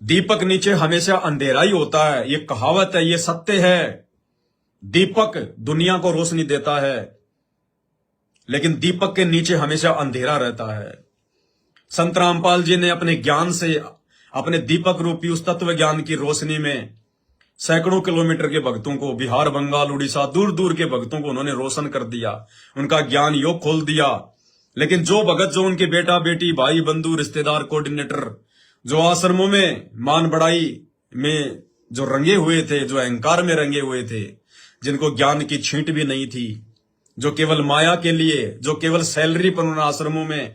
दीपक नीचे हमेशा अंधेरा ही होता है, ये कहावत है, ये सत्य है। दीपक दुनिया को रोशनी देता है, लेकिन दीपक के नीचे हमेशा अंधेरा रहता है। संत रामपाल जी ने अपने ज्ञान से, अपने दीपक रूपी उस तत्व ज्ञान की रोशनी में सैकड़ों किलोमीटर के भक्तों को, बिहार, बंगाल, उड़ीसा, दूर दूर के भक्तों को उन्होंने रोशन कर दिया, उनका ज्ञान योग खोल दिया। लेकिन जो भगत, जो उनके बेटा बेटी, भाई बंधु, रिश्तेदार, कोऑर्डिनेटर, जो आश्रमों में मान बढ़ाई में जो रंगे हुए थे, जो अहंकार में रंगे हुए थे, जिनको ज्ञान की छींट भी नहीं थी, जो केवल माया के लिए, जो केवल सैलरी पर उन आश्रमों में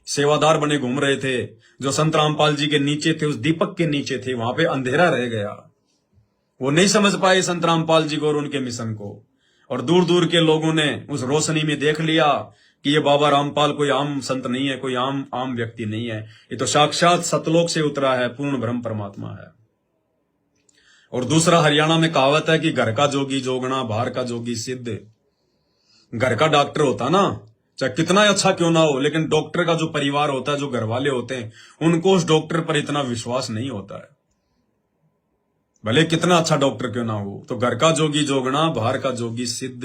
सेवादार बने घूम रहे थे, जो संत रामपाल जी के नीचे थे, उस दीपक के नीचे थे, वहां पे अंधेरा रह गया। वो नहीं समझ पाए संत रामपाल जी को और उनके मिशन को। और दूर दूर के लोगों ने उस रोशनी में देख लिया कि ये बाबा रामपाल कोई आम संत नहीं है, कोई आम व्यक्ति नहीं है, ये तो साक्षात सतलोक से उतरा है, पूर्ण ब्रह्म परमात्मा है। और दूसरा, हरियाणा में कहावत है कि घर का जोगी जोगना, बाहर का जोगी सिद्ध। घर का डॉक्टर होता ना, चाहे कितना अच्छा क्यों ना हो, लेकिन डॉक्टर का जो परिवार होता है, जो घर वाले होते हैं, उनको उस डॉक्टर पर इतना विश्वास नहीं होता है, भले कितना अच्छा डॉक्टर क्यों ना हो। तो घर का जोगी जोगना, बाहर का जोगी सिद्ध।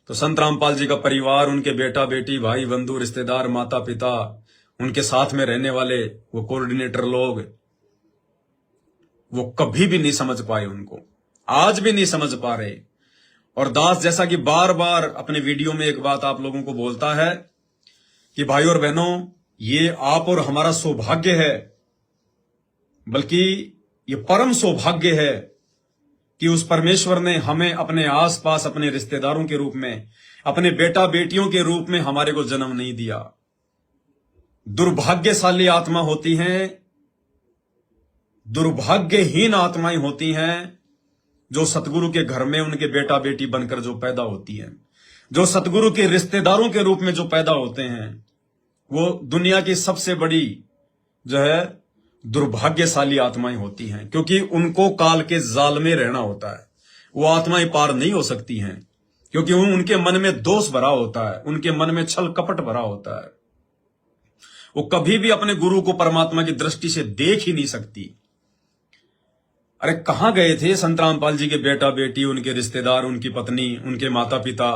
तो संत रामपाल जी का परिवार, उनके बेटा बेटी, भाई बंधु, रिश्तेदार, माता पिता, उनके साथ में रहने वाले वो कोऑर्डिनेटर लोग, वो कभी भी नहीं समझ पाए उनको, आज भी नहीं समझ पा रहे। और दास जैसा कि बार बार अपने वीडियो में एक बात आप लोगों को बोलता है कि भाई और बहनों, ये आप और हमारा सौभाग्य है, बल्कि ये परम सौभाग्य है कि उस परमेश्वर ने हमें अपने आसपास, अपने रिश्तेदारों के रूप में, अपने बेटा बेटियों के रूप में हमारे को जन्म नहीं दिया। दुर्भाग्यशाली आत्मा होती हैं, दुर्भाग्यहीन आत्माएं होती हैं जो सतगुरु के घर में उनके बेटा बेटी बनकर जो पैदा होती हैं, जो सतगुरु के रिश्तेदारों के रूप में जो पैदा होते हैं, वो दुनिया की सबसे बड़ी जो है दुर्भाग्यशाली आत्माएं होती हैं, क्योंकि उनको काल के जाल में रहना होता है। वो आत्माएं पार नहीं हो सकती हैं, क्योंकि उनके मन में दोष भरा होता है, उनके मन में छल कपट भरा होता है। वो कभी भी अपने गुरु को परमात्मा की दृष्टि से देख ही नहीं सकती। अरे कहां गए थे संत रामपाल जी के बेटा बेटी, उनके रिश्तेदार, उनकी पत्नी, उनके माता पिता,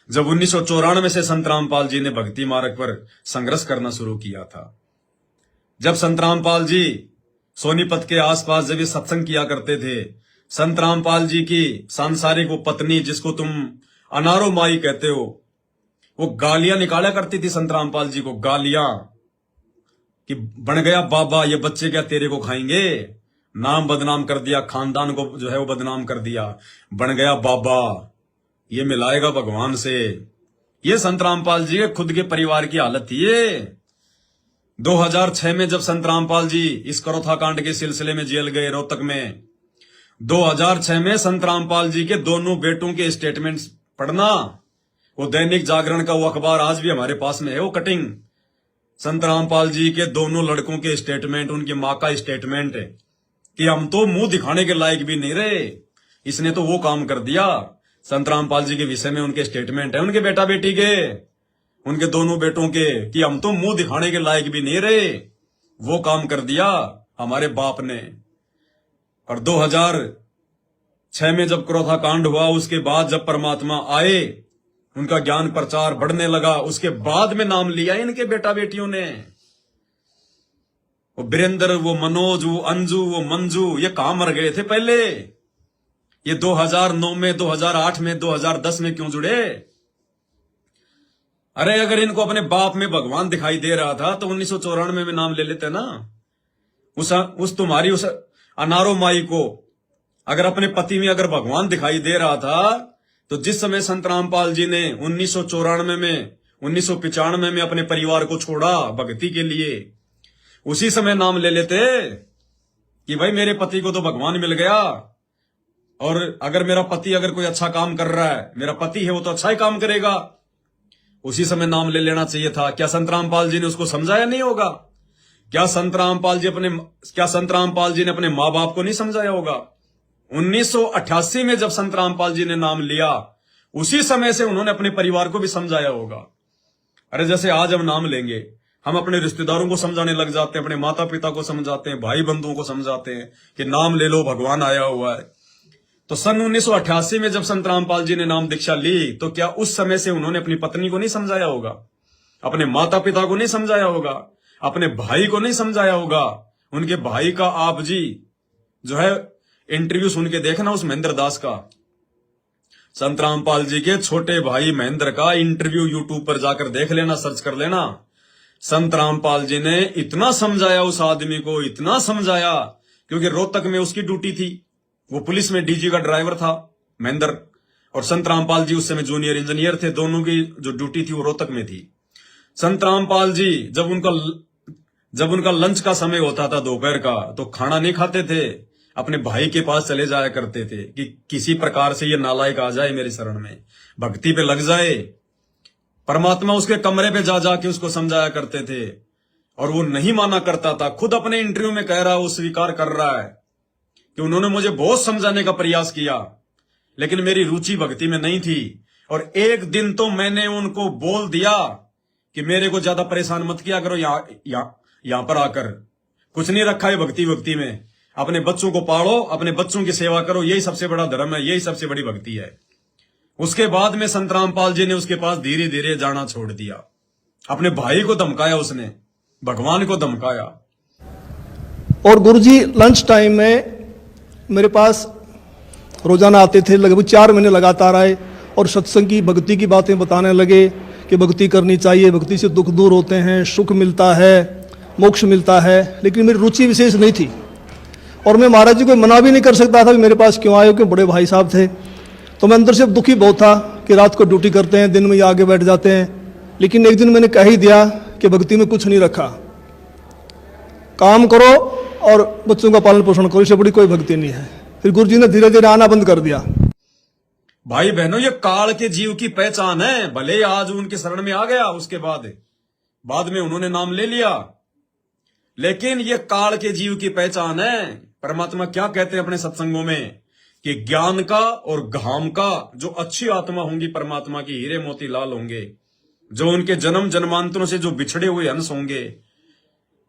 जब 1994 से संत रामपाल जी ने भक्ति मार्ग पर संघर्ष करना शुरू किया था। जब संत रामपाल जी सोनीपत के आसपास जब ये सत्संग किया करते थे, संत रामपाल जी की सांसारिक वो पत्नी, जिसको तुम अनारो माई कहते हो, वो गालियां निकाला करती थी संत रामपाल जी को, गालियां कि बन गया बाबा, ये बच्चे क्या तेरे को खाएंगे। नाम बदनाम कर दिया, खानदान को जो है वो बदनाम कर दिया, बन गया बाबा, ये मिलाएगा भगवान से। ये संत रामपाल जी के खुद के परिवार की हालत थी ये। 2006 में जब संत रामपाल जी इस करोथा कांड के सिलसिले में जेल गए रोहतक में, 2006 में संत रामपाल जी के दोनों बेटों के स्टेटमेंट्स पढ़ना, वो दैनिक जागरण का वो अखबार आज भी हमारे पास में है, वो कटिंग, संत रामपाल जी के दोनों लड़कों के स्टेटमेंट, उनकी मां का स्टेटमेंट है कि हम तो मुंह दिखाने के लायक भी नहीं रहे, इसने तो वो काम कर दिया। संत रामपाल जी के विषय में उनके स्टेटमेंट है, उनके बेटा बेटी के, उनके दोनों बेटों के, कि हम तो मुंह दिखाने के लायक भी नहीं रहे, वो काम कर दिया हमारे बाप ने। और 2006 में जब क्रोधा कांड हुआ, उसके बाद जब परमात्मा आए, उनका ज्ञान प्रचार बढ़ने लगा, उसके बाद में नाम लिया इनके बेटा बेटियों ने। वो वीरेंद्र, वो मनोज, वो अंजू, वो मंजू, ये कहां मर गए थे पहले? ये 2009 में, 2008 में, 2010 में क्यों जुड़े? अरे अगर इनको अपने बाप में भगवान दिखाई दे रहा था तो 1994 में नाम ले लेते ना। उस तुम्हारी उस अनारो माई को अगर अपने पति में अगर भगवान दिखाई दे रहा था, तो जिस समय संत रामपाल जी ने 1994 में, 1995 में अपने परिवार को छोड़ा भक्ति के लिए, उसी समय नाम ले लेते कि भाई मेरे पति को तो भगवान मिल गया, और अगर मेरा पति अगर कोई अच्छा काम कर रहा है, मेरा पति है वो तो अच्छा ही काम करेगा, उसी समय नाम ले लेना चाहिए था। क्या संत रामपाल जी ने उसको समझाया नहीं होगा? क्या संत रामपाल जी ने अपने माँ बाप को नहीं समझाया होगा? 1988 में जब संत रामपाल जी ने नाम लिया, उसी समय से उन्होंने अपने परिवार को भी समझाया होगा। अरे जैसे आज हम नाम लेंगे हम अपने रिश्तेदारों को समझाने लग जाते हैं, अपने माता पिता को समझाते हैं, भाई बंधुओं को समझाते हैं कि नाम ले लो, भगवान आया हुआ है। तो सन 1988 में जब संत रामपाल जी ने नाम दीक्षा ली, तो क्या उस समय से उन्होंने अपनी पत्नी को नहीं समझाया होगा, अपने माता पिता को नहीं समझाया होगा, अपने भाई को नहीं समझाया होगा? उनके भाई का आप जी जो है इंटरव्यू सुन के देखना, उस महेंद्र दास का, संत रामपाल जी के छोटे भाई महेंद्र का इंटरव्यू यूट्यूब पर जाकर देख लेना, सर्च कर लेना। संत रामपाल जी ने इतना समझाया उस आदमी को, इतना समझाया, क्योंकि रोहतक में उसकी ड्यूटी थी, वो पुलिस में डीजी का ड्राइवर था महेंद्र, और संत रामपाल जी उस समय जूनियर इंजीनियर थे। दोनों की जो ड्यूटी थी वो रोहतक में थी। संत रामपाल जी जब उनका लंच का समय होता था दोपहर का, तो खाना नहीं खाते थे, अपने भाई के पास चले जाया करते थे कि किसी प्रकार से ये नालायक आ जाए मेरी शरण में, भक्ति पे लग जाए। परमात्मा उसके कमरे पे जा जाके उसको समझाया करते थे, और वो नहीं माना करता था। खुद अपने इंटरव्यू में कह रहा है, वो स्वीकार कर रहा है कि उन्होंने मुझे बहुत समझाने का प्रयास किया, लेकिन मेरी रुचि भक्ति में नहीं थी। और एक दिन तो मैंने उनको बोल दिया कि मेरे को ज्यादा परेशान मत किया करो, यहां पर आकर कुछ नहीं रखा है भक्ति में, अपने बच्चों को पालो, अपने बच्चों की सेवा करो, यही सबसे बड़ा धर्म है, यही सबसे बड़ी भक्ति है। उसके बाद में संत रामपाल जी ने उसके पास धीरे धीरे जाना छोड़ दिया। अपने भाई को धमकाया उसने, भगवान को धमकाया। और गुरुजी लंच टाइम में मेरे पास रोजाना आते थे, लगभग 4 महीने लगातार आए, और सत्संग की भक्ति की बातें बताने लगे कि भक्ति करनी चाहिए, भक्ति से दुख दूर होते हैं, सुख मिलता है, मोक्ष मिलता है। लेकिन मेरी रुचि विशेष नहीं थी, और मैं महाराज जी को मना भी नहीं कर सकता था कि मेरे पास क्यों आए हो, क्योंकि बड़े भाई साहब थे। तो मैं अंदर से दुखी बहुत था कि रात को ड्यूटी करते हैं, दिन में ये आगे बैठ जाते हैं। लेकिन एक दिन मैंने कह ही दिया कि भक्ति में कुछ नहीं रखा, काम करो और बच्चों का पालन पोषण करो, इससे बड़ी कोई भक्ति नहीं है। फिर गुरु जी ने धीरे धीरे आना बंद कर दिया। भाई बहनों, ये काल के जीव की पहचान है। भले आज उनके शरण में आ गया, उसके बाद में उन्होंने नाम ले लिया, लेकिन ये काल के जीव की पहचान है। परमात्मा क्या कहते हैं अपने सत्संगों में कि ज्ञान का और घाम का जो अच्छी आत्मा होंगी, परमात्मा की हीरे मोती लाल होंगे, जो उनके जन्म जन्मांतरों से जो बिछड़े हुए हंस होंगे,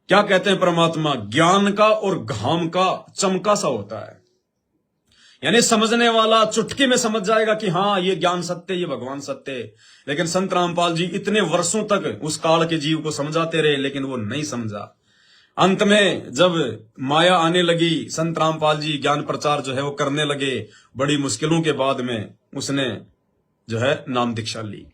क्या कहते हैं परमात्मा, ज्ञान का और घाम का चमका सा होता है। यानी समझने वाला चुटकी में समझ जाएगा कि हाँ, ये ज्ञान सत्य, ये भगवान सत्य। लेकिन संत रामपाल जी इतने वर्षों तक उस काल के जीव को समझाते रहे, लेकिन वो नहीं समझा। अंत में जब माया आने लगी, संत रामपाल जी ज्ञान प्रचार जो है वो करने लगे। बड़ी मुश्किलों के बाद में उसने जो है नाम दीक्षा ली,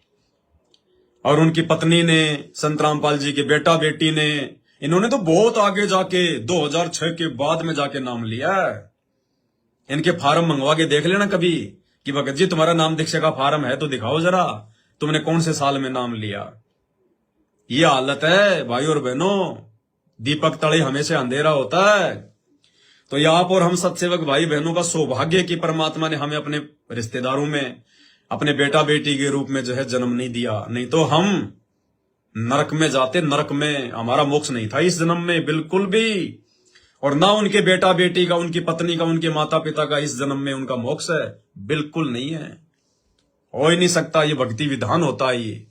और उनकी पत्नी ने, संत रामपाल जी के बेटा बेटी ने, इन्होंने तो बहुत आगे जाके 2006 के बाद में जाके नाम लिया है। इनके फार्म मंगवा के देख लेना कभी कि भगत जी तुम्हारा नाम दीक्षा का फार्म है तो दिखाओ जरा, तुमने कौन से साल में नाम लिया। ये हालत है भाई और बहनों, दीपक तले हमेशा अंधेरा होता है। तो ये आप और हम सत्सेवक भाई बहनों का सौभाग्य कि परमात्मा ने हमें अपने रिश्तेदारों में, अपने बेटा बेटी के रूप में जो है जन्म नहीं दिया, नहीं तो हम नरक में जाते। नरक में हमारा मोक्ष नहीं था इस जन्म में बिल्कुल भी, और ना उनके बेटा बेटी का, उनकी पत्नी का, उनके माता पिता का इस जन्म में उनका मोक्ष है, बिल्कुल नहीं है, हो ही नहीं सकता। ये भक्ति विधान होता है। ये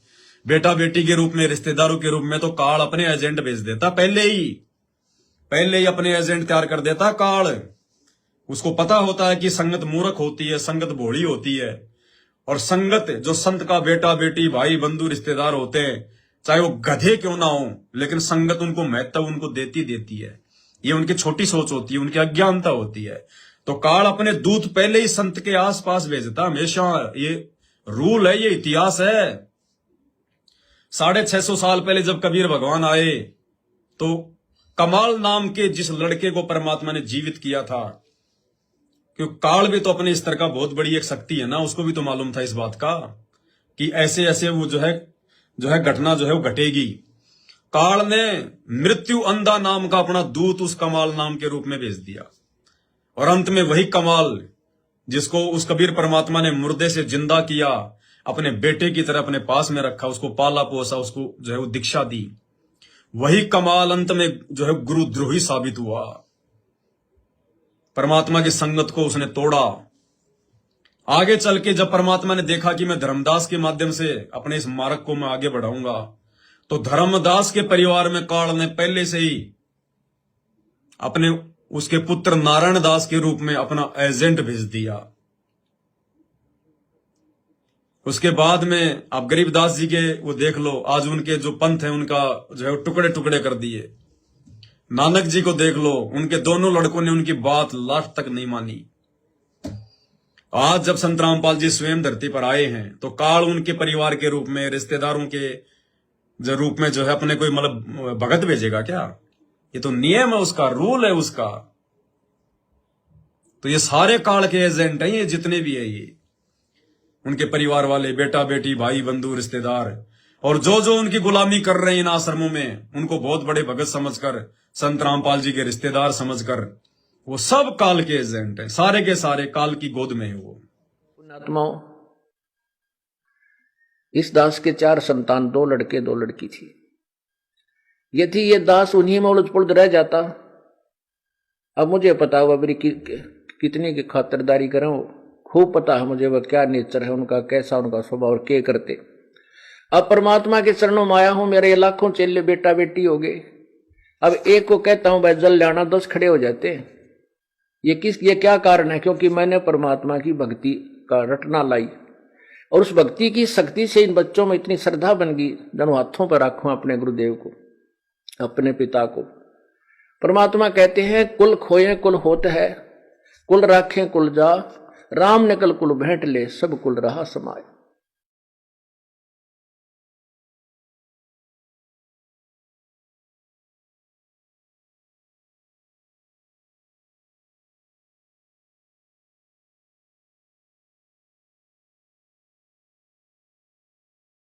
बेटा बेटी के रूप में, रिश्तेदारों के रूप में तो काल अपने एजेंट भेज देता, पहले ही अपने एजेंट तैयार कर देता काल। उसको पता होता है कि संगत मूर्ख होती है, संगत भोली होती है, और संगत जो संत का बेटा बेटी, भाई बंधु, रिश्तेदार होते हैं, चाहे वो गधे क्यों ना हो, लेकिन संगत उनको महत्व उनको देती है। ये उनकी छोटी सोच होती है, उनकी अज्ञानता होती है। तो काल अपने दूत पहले ही संत के आसपास भेजता हमेशा। ये रूल है, ये इतिहास है। 650 साल पहले जब कबीर भगवान आए, तो कमाल नाम के जिस लड़के को परमात्मा ने जीवित किया था, क्योंकि काल भी तो अपने स्तर का बहुत बड़ी एक शक्ति है ना, उसको भी तो मालूम था इस बात का कि ऐसे ऐसे वो जो है घटना जो है वो घटेगी। काल ने मृत्यु अंधा नाम का अपना दूत उस कमाल नाम के रूप में भेज दिया, और अंत में वही कमाल जिसको उस कबीर परमात्मा ने मुर्दे से जिंदा किया, अपने बेटे की तरह अपने पास में रखा, उसको पाला पोसा, उसको जो है वो दीक्षा दी, वही कमाल अंत में जो है गुरुद्रोही साबित हुआ। परमात्मा की संगत को उसने तोड़ा। आगे चल के जब परमात्मा ने देखा कि मैं धर्मदास के माध्यम से अपने इस मार्ग को मैं आगे बढ़ाऊंगा, तो धर्मदास के परिवार में काल ने पहले से ही अपने उसके पुत्र नारायण दास के रूप में अपना एजेंट भेज दिया। उसके बाद में आप गरीबदास जी के वो देख लो, आज उनके जो पंथ है उनका जो है टुकड़े टुकड़े कर दिए। नानक जी को देख लो, उनके दोनों लड़कों ने उनकी बात लास्ट तक नहीं मानी। आज जब संत रामपाल जी स्वयं धरती पर आए हैं तो काल उनके परिवार के रूप में, रिश्तेदारों के जो रूप में जो है अपने कोई मतलब भगत भेजेगा क्या? ये तो नियम है उसका, रूल है उसका। तो ये सारे काल के एजेंट हैं, ये जितने भी है, ये उनके परिवार वाले, बेटा बेटी, भाई बंधु, रिश्तेदार, और जो जो उनकी गुलामी कर रहे हैं इन आश्रमों में, उनको बहुत बड़े भगत समझकर, संत रामपाल जी के रिश्तेदार समझकर, वो सब काल के एजेंट हैं, सारे के सारे काल की गोद में है वो। पुण्यात्माओं, इस दास के 4 संतान, 2 लड़के 2 लड़की थी। यदि ये दास उन्हीं में उलझ पुलझ रह जाता, अब मुझे पता हुआ मेरी कितनी की खातिरदारी करूं, खूब पता है मुझे वह क्या नेचर है उनका, कैसा उनका स्वभाव और क्या करते। अब परमात्मा के चरणों में आया हूं, मेरे लाखों चेले बेटा बेटी हो गए। अब एक को कहता हूं भाई जल लाना, 10 खड़े हो जाते हैं। ये क्या कारण है? क्योंकि मैंने परमात्मा की भक्ति का रटना लाई, और उस भक्ति की शक्ति से इन बच्चों में इतनी श्रद्धा बन गई, दोनों हाथों पर रखूं अपने गुरुदेव को, अपने पिता को। परमात्मा कहते हैं कुल खोए कुल होत है, कुल राखें कुल जा, राम निकल कुल भेंट ले, सब कुल रहा समाए।